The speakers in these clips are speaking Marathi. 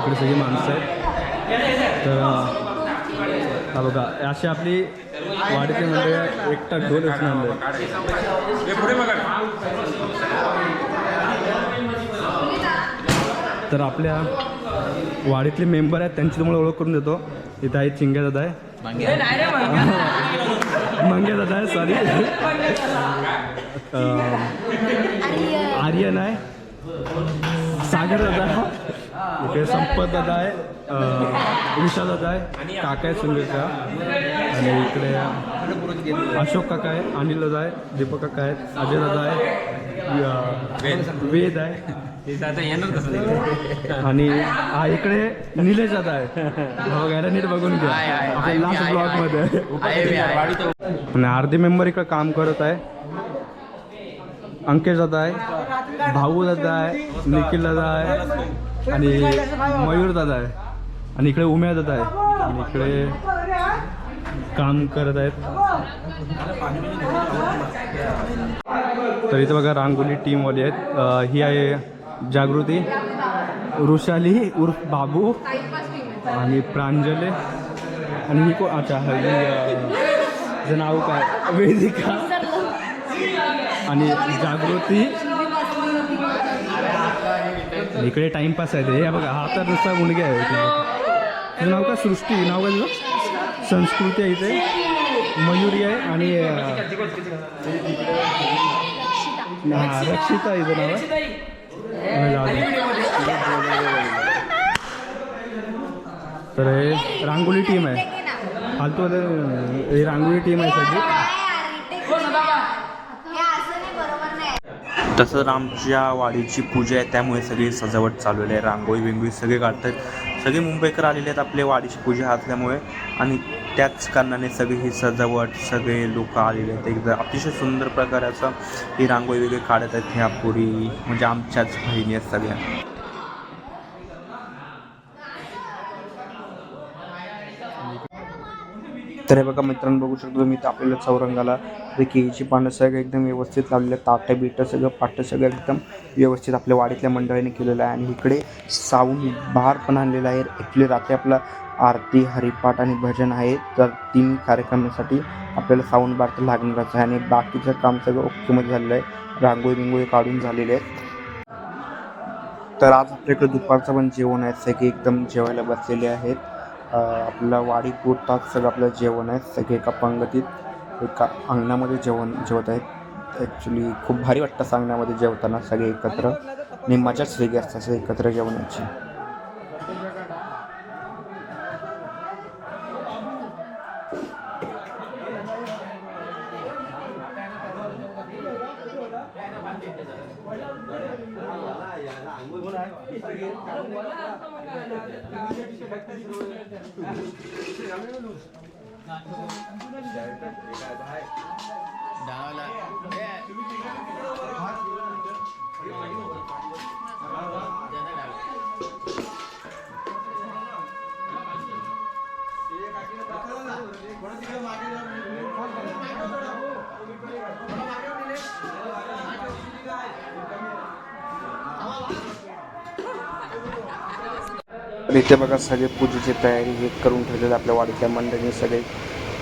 इकडे सगळी माणसं आहेत. तर हा बघा अशी आपली वाडीची म्हणजे एकटा ढोल असून आणलं. तर आपल्या वाडीतले मेंबर आहेत त्यांची तुम्हाला ओळख करून देतो. इथं आहे चिंग्या दादा आहे, मंग्या दादा आहे, सॉरी आर्यन आहे, सागर दादा आहे, इकडे संपत दादा आहे, विशाल दादा आहे, काका आहे सुंदरचा, आणि इकडे अशोक काका आहे, अनिल दादा आहे, दीपक काका आहेत, अजय दादा आहे, वेद आहे आणि हा इकडे निलेश दादा आहे. बघायला नीट बघून घ्या आपल्या लास्ट ब्लॉगमध्ये. आणि अर्धे मेंबर इकडे काम करत आहे. अंकेश दादा आहे, भाऊ दादा आहे, निखिल दादा आहे आणि मयूर दादा आहे आणि इकडे उम्या दादा आहे आणि इकडे काम करत आहेत. तर इथं बघा रांगोली टीमवाली आहेत. ही आहे जागृती, वृषाली उर्फ बाबू आणि प्रांजले आणि ही अच्छा हिचं नाव काय वेदिका आणि जागृती. इकडे टाइमपास आहे ते बघा. हा तर नुसता मुलगी आहे. तुझं नाव काय? सृष्टी नाव काय तुझं? संस्कृती आहे इथे, मयुरी आहे आणि रक्षिता इथं नाव आहे. तर हे रांगोळी टीम आहे. फालतू ही रांगोळी टीम आहे सगळी. तसंच आमच्या वाडीची पूजा आहे त्यामुळे सगळी सजावट चालवली आहे. रांगोळी बिंगोळी सगळे काढतात. सगळे मुंबईकर आलेले आहेत आपल्या वाडीची पूजा असल्यामुळे आणि त्याच कारणाने सगळी ही सजावट सगळे लोक आलेले आहेत. एकदा अतिशय सुंदर प्रकाराचं ही रांगोळी वगैरे काढत आहेत ह्या पुरी म्हणजे आमच्याच बहिणी आहेत सगळ्या. तर हे बघा मित्रांनो बघू शकतो तुम्ही तर आपल्याला चौरंगाला केळीची पानं सगळं एकदम व्यवस्थित लावलेलं आहे. ताटं बिटं सगळं पाटं सगळं एकदम व्यवस्थित आपल्या वाडीतल्या मंडळीने केलेलं आहे. आणि इकडे साऊंड बार पण आणलेला आहे. ॲक्च्युली रात्री आपला आरती हरिपाठ आणि भजन आहे. तर 3 कार्यक्रमासाठी आपल्याला साऊंड बार तर लागणारच आहे. आणि बाकीचं काम सगळं ओकेमध्ये झालेलं आहे. रांगोळी बिंगोळी काढून झालेले आहेत. तर आज आपल्याकडे दुपारचं पण जेवण आहे. सगळे एकदम जेवायला बसलेले आहेत. आपल्याला वाडी पुरतात सगळं आपलं जेवण आहे. सगळे एका पंगतीत एका अंगणामध्ये जेवत आहेत. ॲक्च्युली खूप भारी वाटतं सांगण्यामध्ये जेवताना सगळे एकत्र आणि मजाच वेगळी असते असं एकत्र जेवणाची. इथे बघा सगळे पूजेची तयारी हे करून ठेवलेली आपल्या वाडीतल्या मंडळींनी. सगळे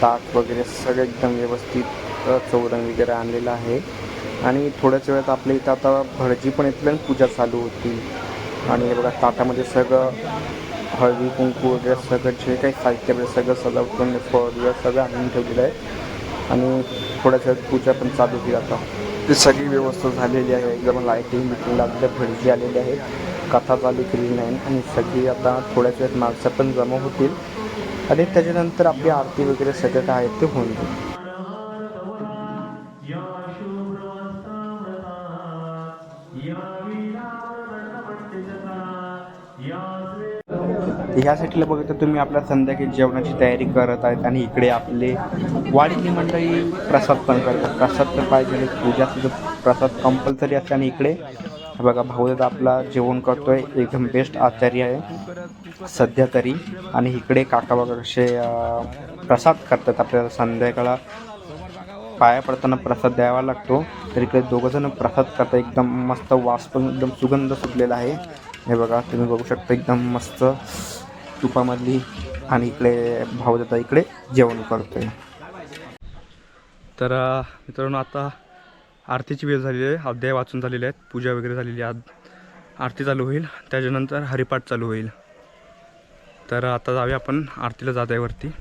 ताट वगैरे सगळं एकदम व्यवस्थित चौरंग वगैरे आणलेलं आहे. आणि थोड्याच वेळात आपल्या इथं आता भटजी पण येतील आणि पूजा चालू होती. आणि हे बघा ताटामध्ये सगळं हळदी कुंकू वगैरे सगळं जे काही साहित्य वगैरे सगळं सजावटून फळ सगळं आणून ठेवलेलं आहे. आणि थोड्याच वेळात पूजा पण चालू होती. आता ते सगळी व्यवस्था झालेली आहे. एकदम लाईटिंग बिटिंग लागलेल्या भटजी आलेले आहेत. कथा चालू केलेली नाही आणि सगळी आता थोड्याच वेळात माणसं पण जमा होतील आणि त्याच्यानंतर आपली आरती वगैरे सगळं काय आहे ते होऊन जाईल. ह्या साईडला बघता तुम्ही आपल्या संध्याकाळी जेवणाची तयारी करत आहेत आणि इकडे आपले वाडीतली मंडळी प्रसाद पण करतात. प्रसाद तर पाहिजे, पूजा प्रसाद कंपल्सरी असते. आणि इकडे बघा भाऊदादा आपला जेवण करतोय, एकदम बेस्ट आचार्य आहे सध्या तरी. आणि इकडे काका बघा कसे प्रसाद करतात. आपल्याला संध्याकाळला पाया पडताना प्रसाद द्यावा लागतो. तर इकडे दोघंजण प्रसाद करतात. एकदम मस्त वास पण एकदम सुगंध सुटलेला आहे. हे बघा तुम्ही बघू शकता एकदम मस्त तुपामधली. आणि इकडे भाऊदादा इकडे जेवण करतोय. तर मित्रांनो आता आरतीची वेळ झालेली आहे. अध्याय वाचून झालेले आहेत, पूजा वगैरे झालेली आहे. आरती चालू होईल, त्याच्यानंतर हरिपाठ चालू होईल. तर आता जाऊया आपण आरतीला जात आहे वरती.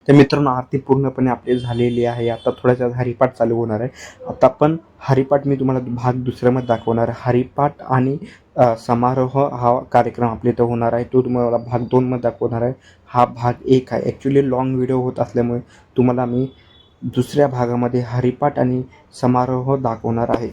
तर मित्रांनो आरती पूर्णपणे आपली झालेली आहे. आता थोड्याशा हरिपाठ चालू होणार आहे. आता आपण हरिपाठ मी तुम्हाला भाग दुसऱ्यामध्ये दाखवणार आहे. हरिपाठ आणि समारोह हा कार्यक्रम आपल्या इथं होणार आहे. तो तुम्हाला भाग 2मध्ये दाखवणार आहे. हा भाग 1 आहे. ॲक्च्युली लाँग व्हिडिओ होत असल्यामुळे तुम्हाला मी दुसऱ्या भागामध्ये हरिपाठ आणि समारोह दाखवणार आहे.